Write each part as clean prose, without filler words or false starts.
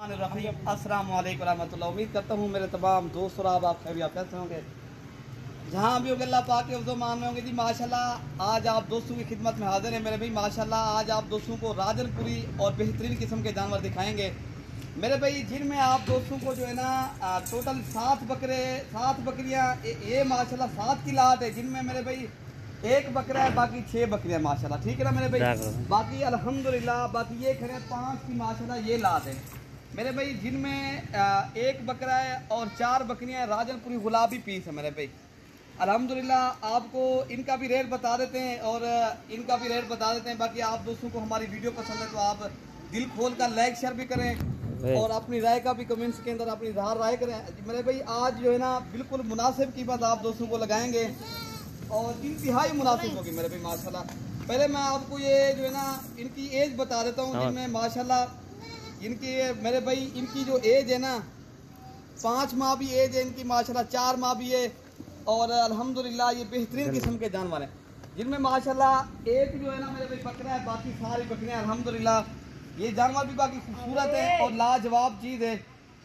अस्सलाम वालेकुम रहमतुल्लाह। उम्मीद करता हूँ मेरे तमाम दोस्त और आप खैरियत से होंगे जहाँ भी होंगे। अल्लाह पाक के अफ़ज़ल मान में होंगे जी। माशाल्लाह आज आप दोस्तों की खिदमत में हाजिर हैं मेरे भाई। माशाल्लाह आज आप दोस्तों को राजनपुरी और बेहतरीन किस्म के जानवर दिखाएंगे मेरे भाई, जिनमें आप दोस्तों को जो है ना टोटल 7 बकरियाँ ये माशाल्लाह 7 की लाट है, जिनमें मेरे भाई 1 बकरा है, बाकी 6 बकरियाँ माशाल्लाह। ठीक है ना मेरे भाई। बाकी अल्हम्दुलिल्लाह बाकी ये खड़े 5 की माशाल्लाह ये लाट है मेरे भाई, जिनमें 1 बकरा है और 4 बकरियाँ राजनपुरी गुलाबी पीस है मेरे भाई। अल्हम्दुलिल्लाह आपको इनका भी रेट बता देते हैं और इनका भी रेट बता देते हैं। बाकी आप दोस्तों को हमारी वीडियो पसंद है तो आप दिल खोल कर लाइक शेयर भी करें और अपनी राय का भी कमेंट्स के अंदर अपनी राय करें मेरे भाई। आज जो है ना बिल्कुल मुनासिब कीमत आप दोस्तों को लगाएंगे और इंतहाई मुनासिब होगी मेरे भाई माशाल्लाह। पहले मैं आपको ये जो है ना इनकी एज बता देता हूँ, जिनमें माशाल्लाह इनकी मेरे भाई इनकी जो एज है ना 5 माह भी एज है इनकी माशाल्लाह, 4 माह भी है और अल्हम्दुलिल्लाह ये बेहतरीन किस्म के जानवर हैं, जिनमें माशाल्लाह एक जो है ना मेरे भाई बकरा है, बाकी सारी बकरियां अल्हम्दुलिल्लाह। ये जानवर भी बाकी खूबसूरत है और लाजवाब चीज़ है।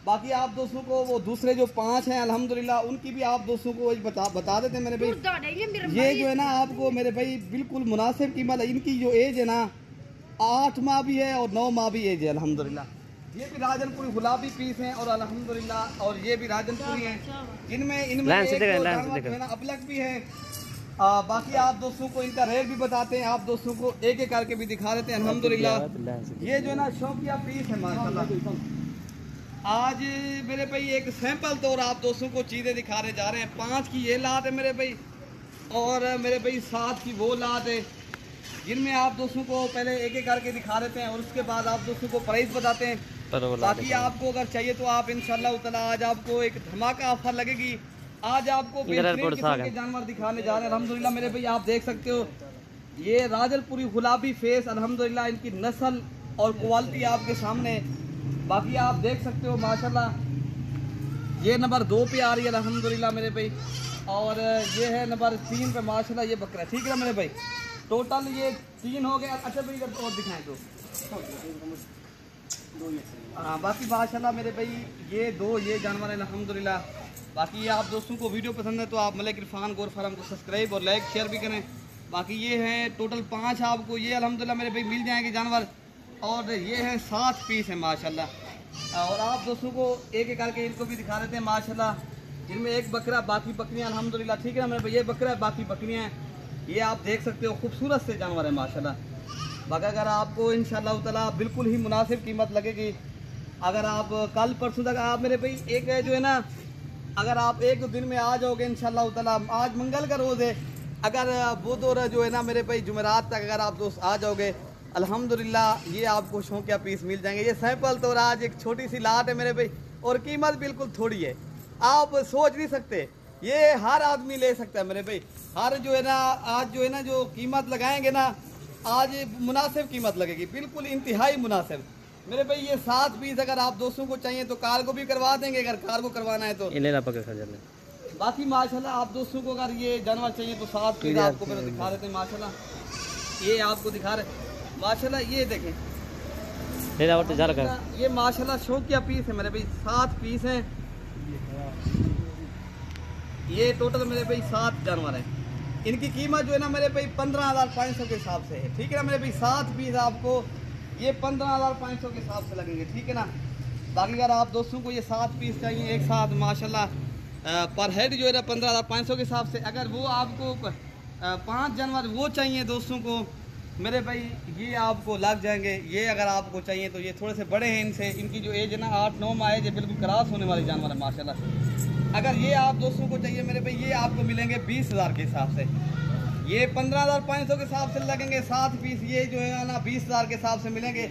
बाकी आप दोस्तों को वो दूसरे जो 5 हैं अल्हम्दुलिल्लाह उनकी भी आप दोस्तों को बता देते हैं मेरे भाई। ये जो है ना आपको मेरे भाई बिल्कुल मुनासिब कीमत है। इनकी जो एज है ना 8 माह भी है और 9 माह भी एज है अल्हम्दुलिल्लाह। ये भी राजनपुरी गुलाबी पीस हैं और अल्हम्दुलिल्लाह, और ये भी राजनपुरी हैं, इनमें अपलक भी है। बाकी आप दोस्तों को इनका रेट भी बताते हैं, आप दोस्तों को एक एक करके भी दिखा देते हैं अल्हम्दुलिल्लाह। ये जो है ना शौकिया पीस है माशाल्लाह। आज मेरे भाई एक सैंपल तौर आप दोस्तों को चीज़ें दिखाने जा रहे हैं। 5 की ये लात है मेरे भाई और मेरे भाई 7 की वो लात है, जिनमें आप दोस्तों को पहले एक एक करके दिखा देते हैं और उसके बाद आप दोस्तों को प्राइस बताते हैं। बाकी आपको अगर चाहिए तो आप इंशाल्लाह ताला आज आपको एक धमाका ऑफर लगेगी। आज आपको के जानवर दिखाने जा रहे हैं अल्हम्दुलिल्लाह मेरे भाई। आप देख सकते हो ये राजनपुरी गुलाबी फेस अल्हम्दुलिल्लाह, इनकी नस्ल और क्वालिटी आपके सामने। बाकी आप देख सकते हो माशाल्लाह ये नंबर 2 पे आ रही है अल्हम्दुलिल्लाह मेरे भाई, और ये है नंबर 3 पे माशाल्लाह ये बकरा। ठीक है मेरे भाई, टोटल ये 3 हो गया। अच्छा भाई अगर और दिखाएं तो हाँ, बाकी माशाल्लाह मेरे भाई ये 2 ये जानवर है अल्हम्दुलिल्लाह। बाकी आप दोस्तों को वीडियो पसंद है तो आप मलिक इरफान गोर फार्म को सब्सक्राइब और लाइक शेयर भी करें। बाकी ये हैं टोटल 5 आपको ये अल्हम्दुलिल्लाह मेरे भाई मिल जाएंगे जानवर, और ये है 7 पीस है माशाल्लाह। और आप दोस्तों को एक एक करके इनको भी दिखा देते हैं माशाल्लाह, जिनमें 1 बकरा बाकी बकरियाँ अल्हम्दुलिल्लाह। ठीक है ना मेरे भाई, ये बकरा है बाकी बकरियाँ हैं, ये आप देख सकते हो खूबसूरत से जानवर है माशाल्लाह। बाकी अगर आपको इंशाल्लाह ताला बिल्कुल ही मुनासिब कीमत लगेगी। अगर आप कल परसों तक आप मेरे भाई एक जो है ना अगर आप 1-2 दिन में आ जाओगे इंशाल्लाह ताला, आज मंगल का रोज़ है, अगर बुध और जो है ना मेरे भाई जुमेरात तक अगर आप दोस्त आ जाओगे अल्हम्दुलिल्लाह ये आपको शौकिया पीस मिल जाएंगे। ये सैंपल तो आज एक छोटी सी लाट है मेरे भाई और कीमत बिल्कुल थोड़ी है, आप सोच नहीं सकते, ये हर आदमी ले सकता है मेरे भाई। हर जो है ना आज जो है ना जो कीमत लगाएंगे ना आज मुनासिब कीमत लगेगी, बिल्कुल इंतहाई मुनासिब मेरे भाई। ये 7 पीस अगर आप दोस्तों को चाहिए तो कार्गो भी करवा देंगे, अगर कार्गो करवाना है तो। बाकी माशाल्लाह आप दोस्तों को अगर ये जानवर चाहिए तो 7 पीस आपको मेरे दिखा देते हैं माशाल्लाह। ये आपको दिखा रहे माशाल्लाह, ये देखें ये माशाल्लाह शौकिया पीस है मेरे भाई, 7 पीस हैं ये टोटल मेरे भाई 7 जानवर हैं। इनकी कीमत जो है ना मेरे भाई 15,500 के हिसाब से है। ठीक है ना मेरे भाई, 7 पीस आपको ये 15,500 के हिसाब से लगेंगे। ठीक है ना। बाकी अगर आप दोस्तों को ये 7 पीस चाहिए एक साथ माशाल्लाह पर हेड जो है ना 15,500 के हिसाब से। अगर वो आपको 5 जानवर वो चाहिए दोस्तों को मेरे भाई ये आपको लग जाएंगे। ये अगर आपको चाहिए तो ये थोड़े से बड़े हैं, इनसे इनकी जो एज है ना 8-9 माह एज है, बिल्कुल क्रॉस होने वाली जानवर है माशाल्लाह। अगर ये आप दोस्तों को चाहिए मेरे भाई ये आपको मिलेंगे 20,000 के हिसाब से। ये 15,500 के हिसाब से लगेंगे 7 पीस, ये जो है ना 20,000 के हिसाब से मिलेंगे।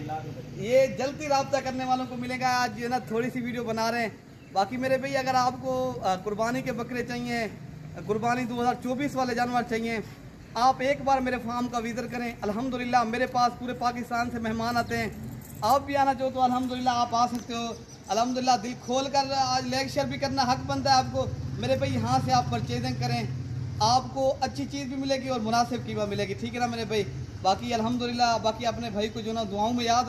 ये जल्दी रब्ता करने वालों को मिलेगा। आज जो है ना थोड़ी सी वीडियो बना रहे हैं। बाकी मेरे भाई अगर आपको कुर्बानी के बकरे चाहिए, कुर्बानी 2024 वाले जानवर चाहिए, आप एक बार मेरे फार्म का विजिट करें। अल्हम्दुलिल्लाह मेरे पास पूरे पाकिस्तान से मेहमान आते हैं, आप भी आना चाहो तो अल्हम्दुलिल्लाह आप आ सकते हो। अल्हम्दुलिल्लाह दिल खोल कर आज लाइक शेयर भी करना हक बनता है आपको मेरे भाई। यहाँ से आप परचेजिंग करें, आपको अच्छी चीज़ भी मिलेगी और मुनासिब कीमत मिलेगी। ठीक है ना मेरे भाई। बाकी अल्हम्दुलिल्लाह बाकी अपने भाई को जो ना दुआओं में याद रख